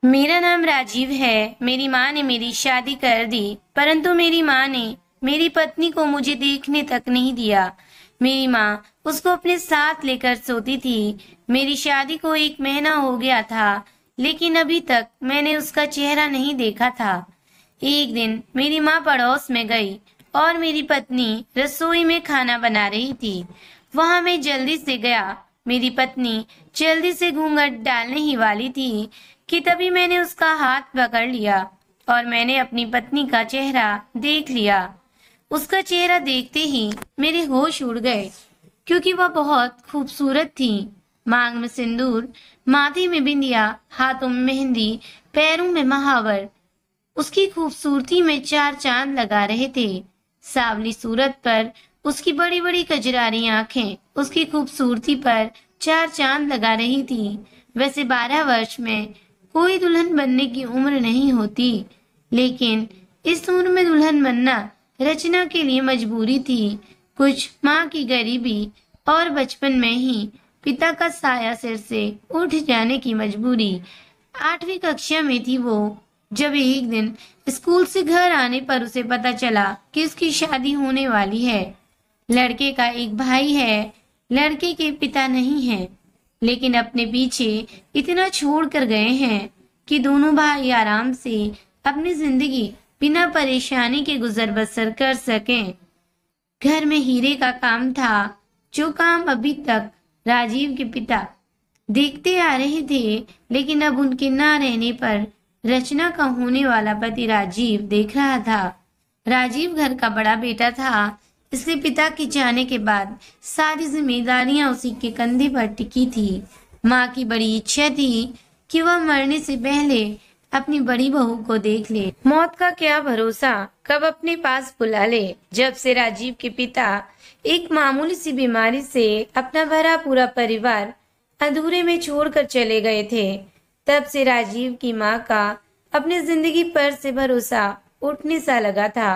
मेरा नाम राजीव है। मेरी माँ ने मेरी शादी कर दी, परंतु मेरी माँ ने मेरी पत्नी को मुझे देखने तक नहीं दिया। मेरी माँ उसको अपने साथ लेकर सोती थी। मेरी शादी को 1 महीना हो गया था, लेकिन अभी तक मैंने उसका चेहरा नहीं देखा था। एक दिन मेरी माँ पड़ोस में गई और मेरी पत्नी रसोई में खाना बना रही थी। वहां मैं जल्दी से गया। मेरी पत्नी जल्दी से घूंघट डालने ही वाली थी कि तभी मैंने उसका हाथ पकड़ लिया और मैंने अपनी पत्नी का चेहरा देख लिया। उसका चेहरा देखते ही मेरे होश उड़ गए, क्योंकि वह बहुत खूबसूरत थी। मांग में सिंदूर, माथे में बिंदिया, हाथों में मेहंदी, पैरों में महावर। उसकी खूबसूरती में 4 चांद लगा रहे थे। सावली सूरत पर उसकी बड़ी बड़ी कजरारी आंखें उसकी खूबसूरती पर 4 चांद लगा रही थी। वैसे 12 वर्ष में कोई दुल्हन बनने की उम्र नहीं होती, लेकिन इस उम्र में दुल्हन बनना रचना के लिए मजबूरी थी। कुछ माँ की गरीबी और बचपन में ही पिता का साया सिर से उठ जाने की मजबूरी। 8वीं कक्षा में थी वो, जब एक दिन स्कूल से घर आने पर उसे पता चला कि उसकी शादी होने वाली है। लड़के का एक भाई है, लड़के के पिता नहीं है, लेकिन अपने पीछे इतना छोड़ कर गए हैं कि दोनों भाई आराम से अपनी जिंदगी बिना परेशानी के गुजर बसर कर सकें। घर में हीरे का काम था, जो काम अभी तक राजीव के पिता देखते आ रहे थे, लेकिन अब उनके ना रहने पर रचना का होने वाला पति राजीव देख रहा था। राजीव घर का बड़ा बेटा था, इसलिए पिता के जाने के बाद सारी जिम्मेदारियां उसी के कंधे पर टिकी थी। माँ की बड़ी इच्छा थी कि वह मरने से पहले अपनी बड़ी बहू को देख ले। मौत का क्या भरोसा कब अपने पास बुला ले। जब से राजीव के पिता एक मामूली सी बीमारी से अपना भरा पूरा परिवार अधूरे में छोड़कर चले गए थे, तब से राजीव की माँ का अपनी जिंदगी पर से भरोसा उठने सा लगा था।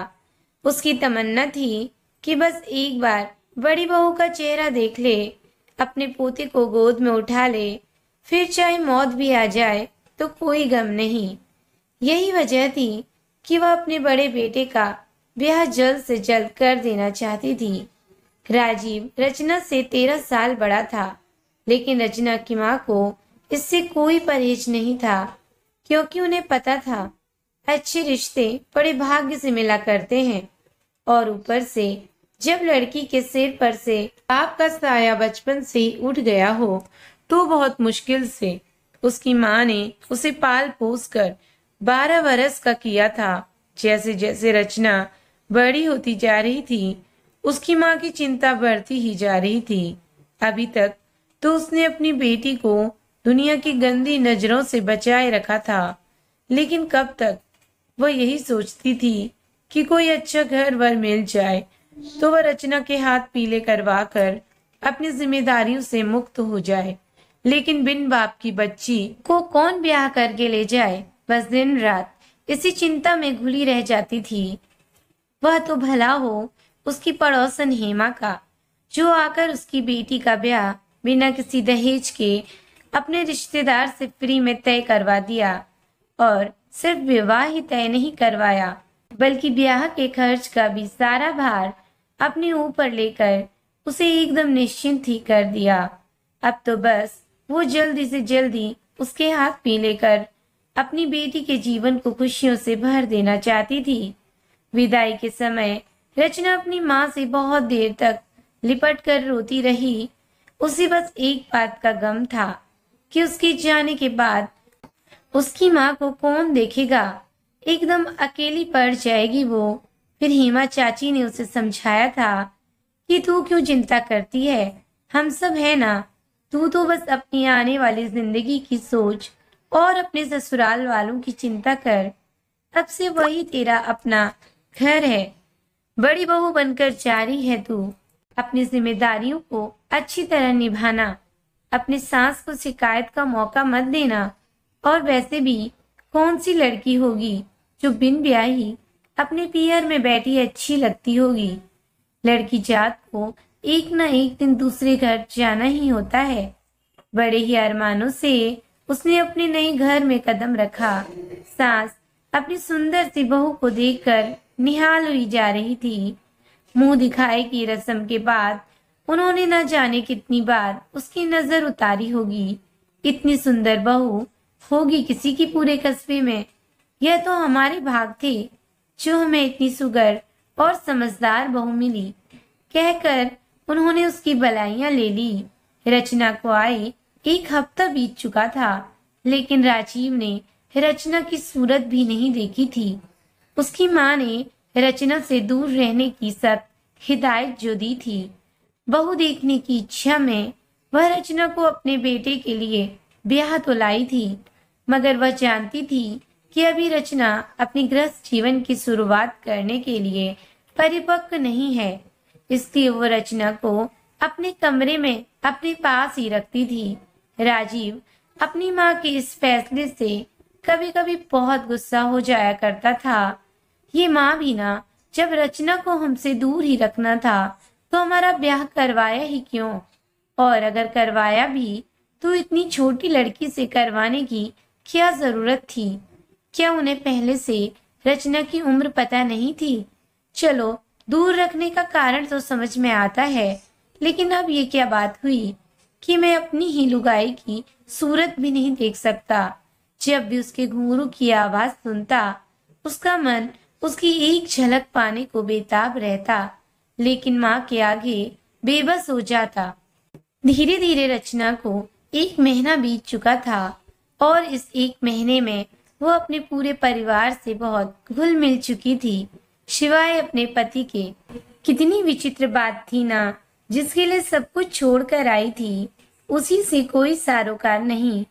उसकी तमन्ना थी कि बस एक बार बड़ी बहू का चेहरा देख ले, अपने पोते को गोद में उठा ले, फिर चाहे मौत भी आ जाए तो कोई गम नहीं। यही वजह थी कि वह अपने बड़े बेटे का ब्याह जल्द से जल्द कर देना चाहती थी। राजीव रचना से 13 साल बड़ा था, लेकिन रचना की माँ को इससे कोई परहेज नहीं था, क्योंकि उन्हें पता था अच्छे रिश्ते बड़े भाग्य से मिला करते हैं। और ऊपर से जब लड़की के सिर पर से बाप का साया बचपन से उठ गया हो, तो बहुत मुश्किल से उसकी माँ ने उसे पाल पोस कर 12 बरस का किया था। जैसे जैसे रचना बड़ी होती जा रही थी, उसकी माँ की चिंता बढ़ती ही जा रही थी। अभी तक तो उसने अपनी बेटी को दुनिया की गंदी नजरों से बचाए रखा था, लेकिन कब तक वह यही सोचती थी कि कोई अच्छा घर वर मिल जाए तो वह रचना के हाथ पीले करवा कर अपनी जिम्मेदारियों से मुक्त हो जाए। लेकिन बिन बाप की बच्ची को कौन ब्याह करके ले जाए, बस दिन रात इसी चिंता में घुली रह जाती थी। वह तो भला हो उसकी पड़ोसन हेमा का, जो आकर उसकी बेटी का ब्याह बिना किसी दहेज के अपने रिश्तेदार से फ्री में तय करवा दिया। और सिर्फ विवाह ही तय नहीं करवाया, बल्कि ब्याह के खर्च का भी सारा भार अपने ऊपर लेकर उसे एकदम निश्चिंत ही कर दिया। अब तो बस वो जल्दी से जल्दी उसके हाथ पी लेकर अपनी बेटी के जीवन को खुशियों से भर देना चाहती थी। विदाई के समय रचना अपनी माँ से बहुत देर तक लिपट कर रोती रही। उसे बस एक बात का गम था कि उसके जाने के बाद उसकी माँ को कौन देखेगा, एकदम अकेली पड़ जाएगी वो। फिर हेमा चाची ने उसे समझाया था कि तू क्यों चिंता करती है, हम सब है ना, तू तो बस अपनी आने वाली जिंदगी की सोच और अपने ससुराल वालों की चिंता कर। अब से वही तेरा अपना घर है, बड़ी बहू बनकर जा रही है तू। अपनी जिम्मेदारियों को अच्छी तरह निभाना, अपनी सास को शिकायत का मौका मत देना। और वैसे भी कौन सी लड़की होगी जो बिन ब्याही अपने पियर में बैठी अच्छी लगती होगी। लड़की जात को एक न एक दिन दूसरे घर जाना ही होता है। बड़े ही अरमानों से उसने अपने नए घर में कदम रखा। सास अपनी सुंदर सी बहू को देखकर निहाल हुई जा रही थी। मुंह दिखाए की रस्म के बाद उन्होंने न जाने कितनी बार उसकी नजर उतारी होगी। इतनी सुंदर बहू होगी किसी की पूरे कस्बे में। यह तो हमारे भाग थे जो हमें इतनी सुगर और समझदार बहू मिली, कहकर उन्होंने उसकी बलाइयां ले ली। रचना को आए 1 हफ्ता बीत चुका था, लेकिन राजीव ने रचना की सूरत भी नहीं देखी थी। उसकी माँ ने रचना से दूर रहने की सख्त हिदायत जो दी थी, बहू देखने की इच्छा में वह रचना को अपने बेटे के लिए ब्याह तो लाई थी, मगर वह जानती थी कि अभी रचना अपनी गृहस्थ जीवन की शुरुआत करने के लिए परिपक्व नहीं है। इसलिए वो रचना को अपने कमरे में अपने पास ही रखती थी। राजीव अपनी माँ के इस फैसले से कभी कभी बहुत गुस्सा हो जाया करता था। ये माँ भी ना, जब रचना को हमसे दूर ही रखना था तो हमारा ब्याह करवाया ही क्यों, और अगर करवाया भी तो इतनी छोटी लड़की से करवाने की क्या जरूरत थी। क्या उन्हें पहले से रचना की उम्र पता नहीं थी? चलो, दूर रखने का कारण तो समझ में आता है, लेकिन अब ये क्या बात हुई कि मैं अपनी ही लुगाई की सूरत भी नहीं देख सकता। जब भी उसके घुंघरू की आवाज सुनता, उसका मन उसकी एक झलक पाने को बेताब रहता, लेकिन माँ के आगे बेबस हो जाता। धीरे धीरे रचना को 1 महीना बीत चुका था और इस 1 महीने में वो अपने पूरे परिवार से बहुत घुल मिल चुकी थी, सिवाय अपने पति के। कितनी विचित्र बात थी ना, जिसके लिए सब कुछ छोड़कर आई थी, उसी से कोई सारोकार नहीं।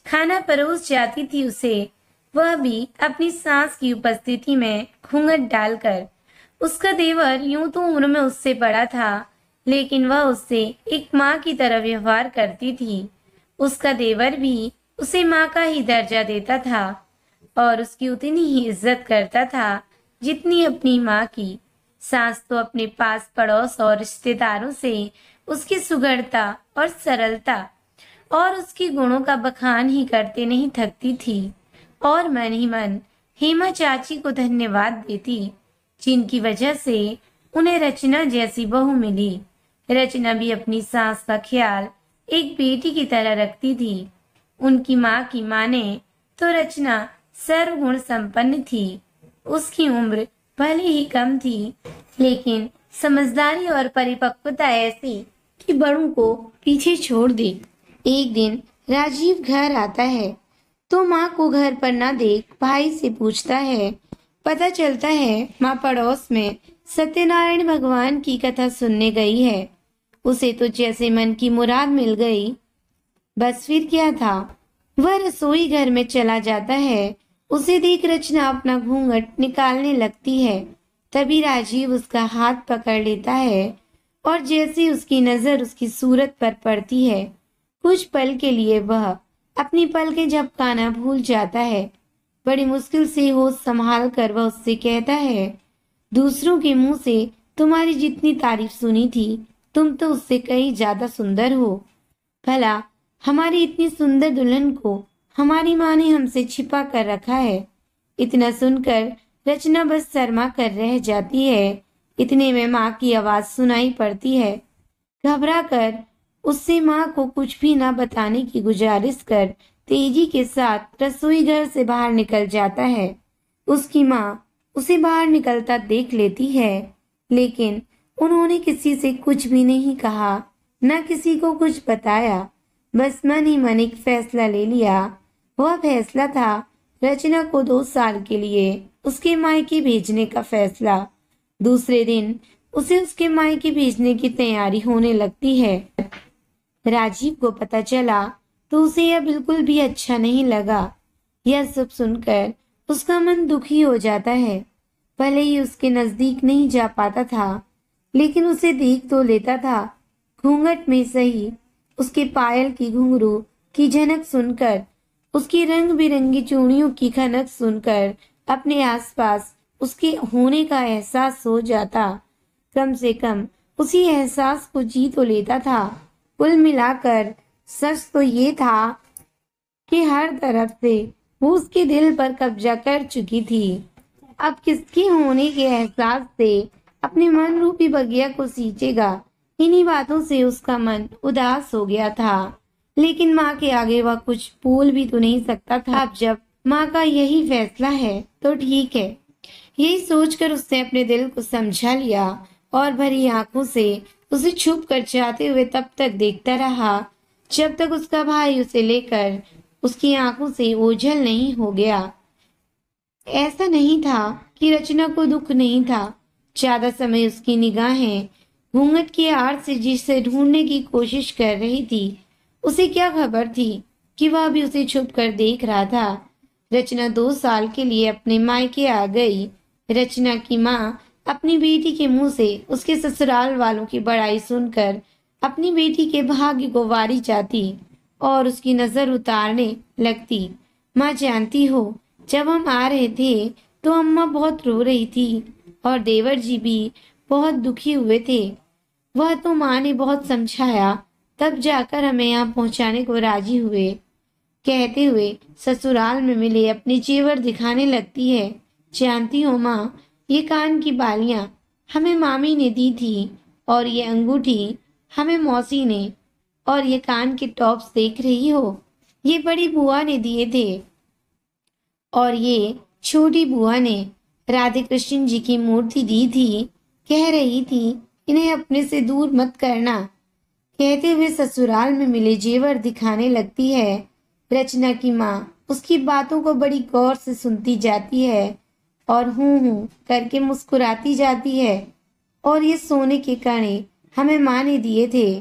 खाना परोस जाती थी उसे, वह भी अपनी सास की उपस्थिति में घूंघट डालकर। उसका देवर यूं तो उम्र में उससे बड़ा था, लेकिन वह उससे एक माँ की तरह व्यवहार करती थी। उसका देवर भी उसे माँ का ही दर्जा देता था और उसकी उतनी ही इज्जत करता था जितनी अपनी माँ की। सास तो अपने पास पड़ोस और रिश्तेदारों से उसकी सुघड़ता और सरलता और उसके गुणों का बखान ही करते नहीं थकती थी, और मन ही मन हेमा चाची को धन्यवाद देती, जिनकी वजह से उन्हें रचना जैसी बहू मिली। रचना भी अपनी सास का ख्याल एक बेटी की तरह रखती थी। उनकी माँ की माने तो रचना सर्वगुण संपन्न थी। उसकी उम्र भले ही कम थी, लेकिन समझदारी और परिपक्वता ऐसी कि बड़ों को पीछे छोड़ दे। एक दिन राजीव घर आता है तो माँ को घर पर न देख भाई से पूछता है। पता चलता है माँ पड़ोस में सत्यनारायण भगवान की कथा सुनने गई है। उसे तो जैसे मन की मुराद मिल गई। बस फिर क्या था, वह रसोई घर में चला जाता है। उसे देख रचना अपना घूंघट निकालने लगती है। तभी राजीव उसका हाथ पकड़ लेता है और जैसे उसकी नजर उसकी सूरत पर पड़ती है, कुछ पल के लिए वह अपनी पलकें झपकाना भूल जाता है। बड़ी मुश्किल से होश संभाल कर वह उससे कहता है, दूसरों के मुंह से तुम्हारी जितनी तारीफ सुनी थी, तुम तो उससे कहीं ज्यादा सुंदर हो। भला हमारी इतनी सुंदर दुल्हन को हमारी माँ ने हमसे छिपा कर रखा है। इतना सुनकर रचना बस शर्मा कर रह जाती है। इतने में माँ की आवाज सुनाई पड़ती है। घबरा कर उससे माँ को कुछ भी ना बताने की गुजारिश कर तेजी के साथ रसोई घर से बाहर निकल जाता है। उसकी माँ उसे बाहर निकलता देख लेती है, लेकिन उन्होंने किसी से कुछ भी नहीं कहा, न किसी को कुछ बताया। बस मन ही मन एक फैसला ले लिया। वह फैसला था रचना को 2 साल के लिए उसके मायके भेजने का फैसला। दूसरे दिन उसे उसके मायके भेजने की तैयारी होने लगती है। राजीव को पता चला तो उसे यह बिल्कुल भी अच्छा नहीं लगा। यह सब सुनकर उसका मन दुखी हो जाता है। भले ही उसके नजदीक नहीं जा पाता था, लेकिन उसे देख तो लेता था। घूंघट में सही उसके पायल की घुंघरू की झनक सुनकर, उसकी रंग बिरंगी चूड़ियों की खनक सुनकर अपने आसपास उसके होने का एहसास हो जाता। कम से कम उसी एहसास को जी तो लेता था। कुल मिलाकर सच तो ये था कि हर तरफ से वो उसके दिल पर कब्जा कर चुकी थी। अब किसके होने के एहसास से अपने मन रूपी बगिया को सींचेगा, इन्हीं बातों से उसका मन उदास हो गया था। लेकिन माँ के आगे वह कुछ बोल भी तो नहीं सकता था। अब जब माँ का यही फैसला है तो ठीक है, यही सोचकर उसने अपने दिल को समझा लिया और भरी आंखों से उसे छुप कर चाहते हुए तब तक देखता रहा जब तक उसका भाई उसे लेकर उसकी आंखों से ओझल नहीं हो गया। ऐसा नहीं था कि रचना को दुख नहीं था। ज्यादा समय उसकी निगाहें घूंघट की आड़ से जिसे ढूंढने की कोशिश कर रही थी, उसे क्या खबर थी कि वह भी उसे छुप कर देख रहा था। रचना 2 साल के लिए अपने मायके आ गई। रचना की माँ अपनी बेटी के मुंह से उसके ससुराल वालों की बड़ाई सुनकर अपनी बेटी के भाग्य को वारी जाती और उसकी नजर उतारने लगती। माँ जानती हो, जब हम आ रहे थे तो अम्मा बहुत रो रही थी और देवर जी भी बहुत दुखी हुए थे। वह तो माँ ने बहुत समझाया, तब जाकर हमें यहाँ पहुँचाने को राजी हुए। कहते हुए ससुराल में मिले अपने जेवर दिखाने लगती है। जानती हो माँ, ये कान की बालियां हमें मामी ने दी थी और ये अंगूठी हमें मौसी ने, और ये कान के टॉप्स देख रही हो, ये बड़ी बुआ ने दिए थे और ये छोटी बुआ ने राधे कृष्ण जी की मूर्ति दी थी। कह रही थी इन्हें अपने से दूर मत करना। कहते हुए ससुराल में मिले जेवर दिखाने लगती है। रचना की माँ उसकी बातों को बड़ी गौर से सुनती जाती है और हूँ करके मुस्कुराती जाती है। और ये सोने के कणे हमें माँ ने दिए थे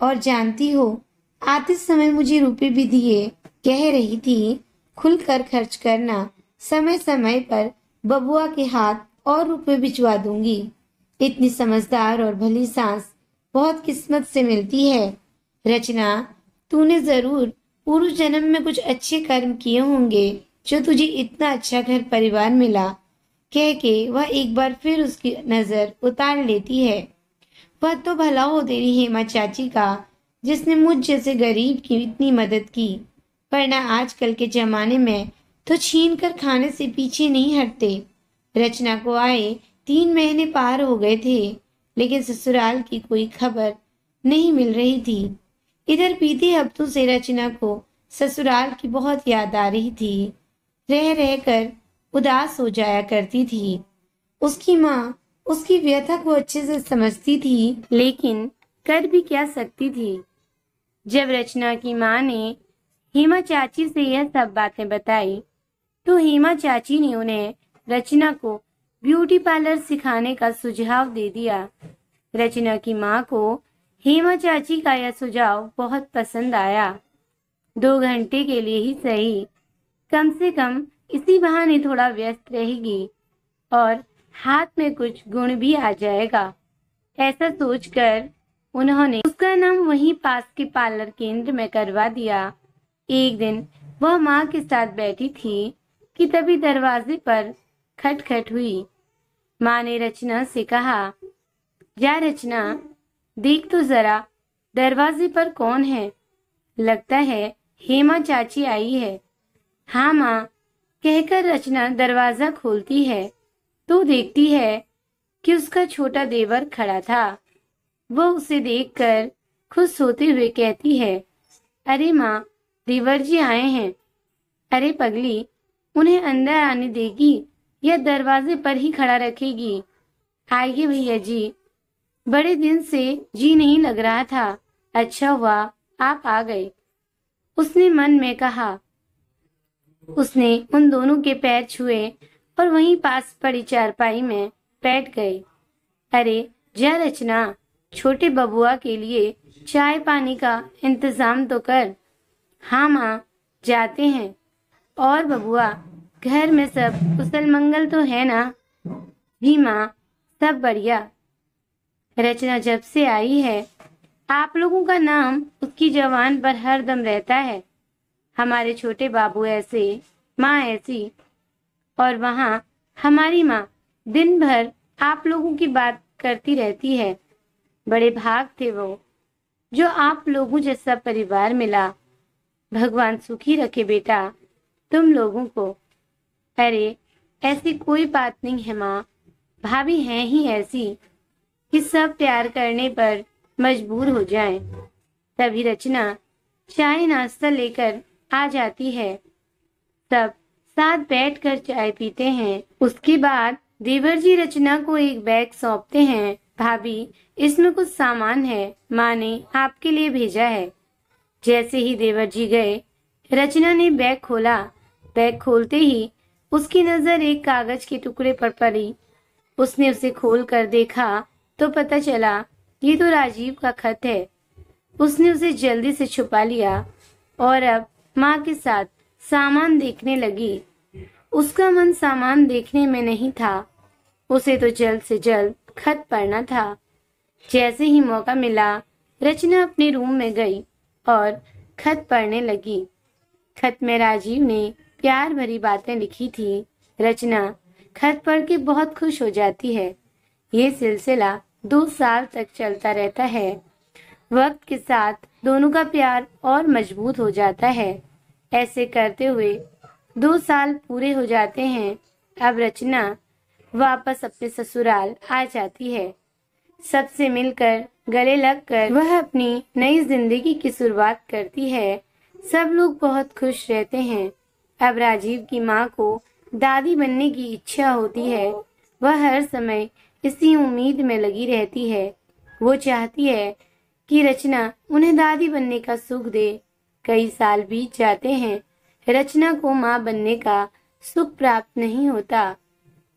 और जानती हो, आते समय मुझे रुपए भी दिए। कह रही थी खुलकर खर्च करना, समय समय पर बबुआ के हाथ और रुपए भिजवा दूंगी। इतनी समझदार और भली सास बहुत किस्मत से मिलती है। रचना, तूने जरूर पूर्व जन्म में कुछ अच्छे कर्म किए होंगे जो तुझे इतना अच्छा घर परिवार मिला। कह के वह एक बार फिर उसकी नजर उतार लेती है। वह तो भला हो तेरी हेमा चाची का, जिसने मुझ जैसे गरीब की इतनी मदद की, वरना आजकल के जमाने में तो छीन कर खाने से पीछे नहीं हटते। रचना को आए 3 महीने पार हो गए थे, लेकिन ससुराल की कोई खबर नहीं मिल रही थी। इधर बीते हफ्तों से रचना को ससुराल की बहुत याद आ रही थी। रह रह कर उदास हो जाया करती थी। उसकी माँ उसकी व्यथा को अच्छे से समझती थी, लेकिन कर भी क्या सकती थी। जब रचना की माँ ने हेमा चाची से यह सब बातें बताई, तो हेमा चाची ने उन्हें रचना को ब्यूटी पार्लर सिखाने का सुझाव दे दिया। रचना की माँ को हेमा चाची का यह सुझाव बहुत पसंद आया। 2 घंटे के लिए ही सही, कम से कम इसी बहाने थोड़ा व्यस्त रहेगी और हाथ में कुछ गुण भी आ जाएगा। ऐसा सोचकर उन्होंने उसका नाम वहीं पास के पार्लर केंद्र में करवा दिया। एक दिन वह माँ के साथ बैठी थी कि तभी दरवाजे पर खटखट हुई। माँ ने रचना से कहा, जा रचना, देख तो जरा दरवाजे पर कौन है। लगता है हेमा चाची आई है। हाँ माँ, कहकर रचना दरवाजा खोलती है तो देखती है कि उसका छोटा देवर खड़ा था। वह उसे देखकर खुश होते हुए कहती है, अरे माँ, देवर जी आए हैं। अरे पगली, उन्हें अंदर आने देगी या दरवाजे पर ही खड़ा रखेगी? आइए भैया जी, बड़े दिन से जी नहीं लग रहा था, अच्छा हुआ आप आ गए, उसने मन में कहा। उसने उन दोनों के पैर छुए और वहीं पास पड़ी चारपाई में बैठ गए। अरे जा रचना, छोटे बबुआ के लिए चाय पानी का इंतजाम तो कर। हाँ माँ, जाते हैं। और बबुआ, घर में सब कुशल मंगल तो है ना? जी माँ, सब बढ़िया। रचना जब से आई है, आप लोगों का नाम उसकी जबान पर हरदम रहता है। हमारे छोटे बाबू ऐसे, माँ ऐसी, और वहाँ हमारी माँ दिन भर आप लोगों की बात करती रहती है। बड़े भाग थे वो, जो आप लोगों जैसा परिवार मिला। भगवान सुखी रखे बेटा तुम लोगों को। अरे ऐसी कोई बात नहीं है माँ, भाभी हैं ही ऐसी कि सब प्यार करने पर मजबूर हो जाएं। तभी रचना चाय नाश्ता लेकर आ जाती है। सब साथ बैठकर चाय पीते हैं। उसके बाद देवर जी रचना को एक बैग सौंपते हैं। भाभी इसमें कुछ सामान है, माँ ने आपके लिए भेजा है। जैसे ही देवर जी गए, रचना ने बैग खोला। बैग खोलते ही उसकी नजर एक कागज के टुकड़े पर पड़ी। उसने उसे खोल कर देखा तो पता चला ये तो राजीव का खत है। उसने उसे जल्दी से छुपा लिया और अब माँ के साथ सामान देखने लगी। उसका मन सामान देखने में नहीं था, उसे तो जल्द से जल्द खत पढ़ना था। जैसे ही मौका मिला, रचना अपने रूम में गई और खत पढ़ने लगी। खत में राजीव ने प्यार भरी बातें लिखी थी। रचना खत पढ़ के बहुत खुश हो जाती है। ये सिलसिला 2 साल तक चलता रहता है। वक्त के साथ दोनों का प्यार और मजबूत हो जाता है। ऐसे करते हुए 2 साल पूरे हो जाते हैं। अब रचना वापस अपने ससुराल आ जाती है। सबसे मिलकर गले लगकर वह अपनी नई जिंदगी की शुरुआत करती है। सब लोग बहुत खुश रहते हैं। अब राजीव की माँ को दादी बनने की इच्छा होती है। वह हर समय इसी उम्मीद में लगी रहती है। वो चाहती है कि रचना उन्हें दादी बनने का सुख दे। कई साल बीत जाते हैं, रचना को माँ बनने का सुख प्राप्त नहीं होता।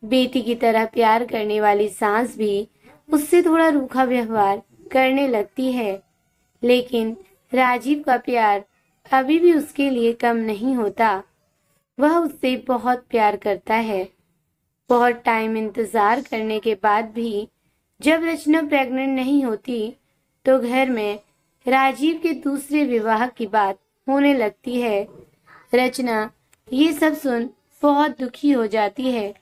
बेटी की तरह प्यार करने वाली सास भी उससे थोड़ा रूखा व्यवहार करने लगती है। लेकिन राजीव का प्यार अभी भी उसके लिए कम नहीं होता। वह उससे बहुत प्यार करता है। बहुत टाइम इंतजार करने के बाद भी जब रचना प्रेग्नेंट नहीं होती तो घर में राजीव के दूसरे विवाह की बात होने लगती है। रचना ये सब सुन बहुत दुखी हो जाती है,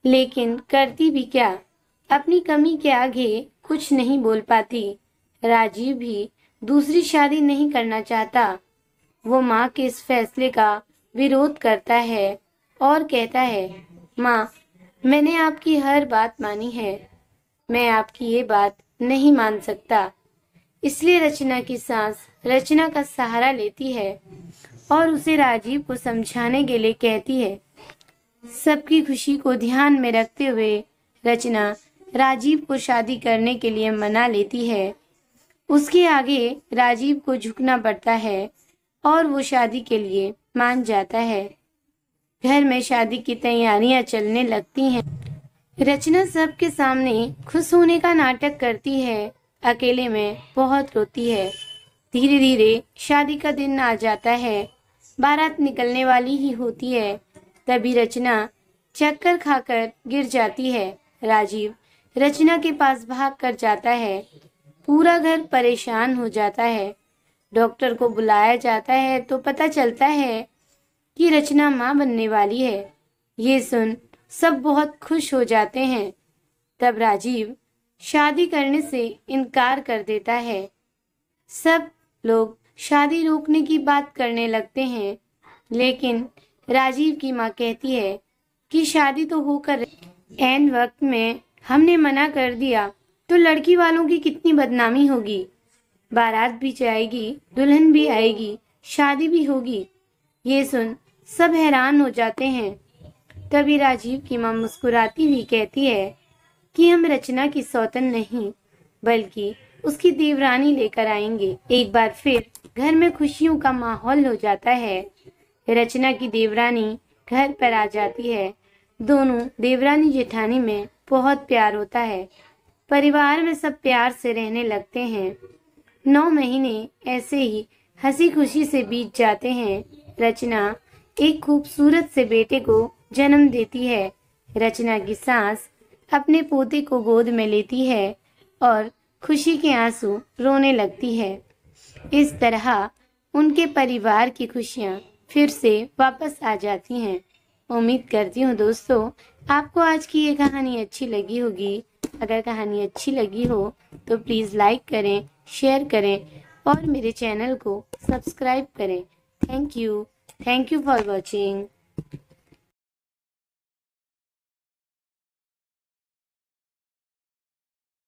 लेकिन करती भी क्या, अपनी कमी के आगे कुछ नहीं बोल पाती। राजीव भी दूसरी शादी नहीं करना चाहता। वो माँ के इस फैसले का विरोध करता है और कहता है, माँ मैंने आपकी हर बात मानी है, मैं आपकी ये बात नहीं मान सकता। इसलिए रचना की सास रचना का सहारा लेती है और उसे राजीव को समझाने के लिए कहती है। सबकी खुशी को ध्यान में रखते हुए रचना राजीव को शादी करने के लिए मना लेती है। उसके आगे राजीव को झुकना पड़ता है और वो शादी के लिए मान जाता है। घर में शादी की तैयारियां चलने लगती हैं। रचना सबके सामने खुश होने का नाटक करती है, अकेले में बहुत रोती है। धीरे धीरे शादी का दिन आ जाता है। बारात निकलने वाली ही होती है। तभी रचना चक्कर खाकर गिर जाती है। राजीव रचना के पास भाग कर जाता है। पूरा घर परेशान हो जाता है। डॉक्टर को बुलाया जाता है तो पता चलता है कि रचना माँ बनने वाली है। ये सुन सब बहुत खुश हो जाते हैं। तब राजीव शादी करने से इनकार कर देता है। सब लोग शादी रोकने की बात करने लगते हैं, लेकिन राजीव की माँ कहती है कि शादी तो होकर ऐन वक्त में हमने मना कर दिया तो लड़की वालों की कितनी बदनामी होगी। बारात भी जाएगी, दुल्हन भी आएगी, शादी भी होगी। ये सुन सब हैरान हो जाते हैं। तभी राजीव की माँ मुस्कुराती हुई कहती है कि हम रचना की सौतन नहीं बल्कि उसकी देवरानी लेकर आएंगे। एक बार फिर घर में खुशियों का माहौल हो जाता है। रचना की देवरानी घर पर आ जाती है। दोनों देवरानी जेठानी में बहुत प्यार होता है। परिवार में सब प्यार से रहने लगते हैं। 9 महीने ऐसे ही हंसी खुशी से बीत जाते हैं। रचना एक खूबसूरत से बेटे को जन्म देती है। रचना की सास अपने पोते को गोद में लेती है और खुशी के आंसू रोने लगती है। इस तरह उनके परिवार की खुशियां फिर से वापस आ जाती हैं। उम्मीद करती हूँ दोस्तों आपको आज की ये कहानी अच्छी लगी होगी। अगर कहानी अच्छी लगी हो तो प्लीज़ लाइक करें, शेयर करें और मेरे चैनल को सब्सक्राइब करें। Thank you. Thank you for watching.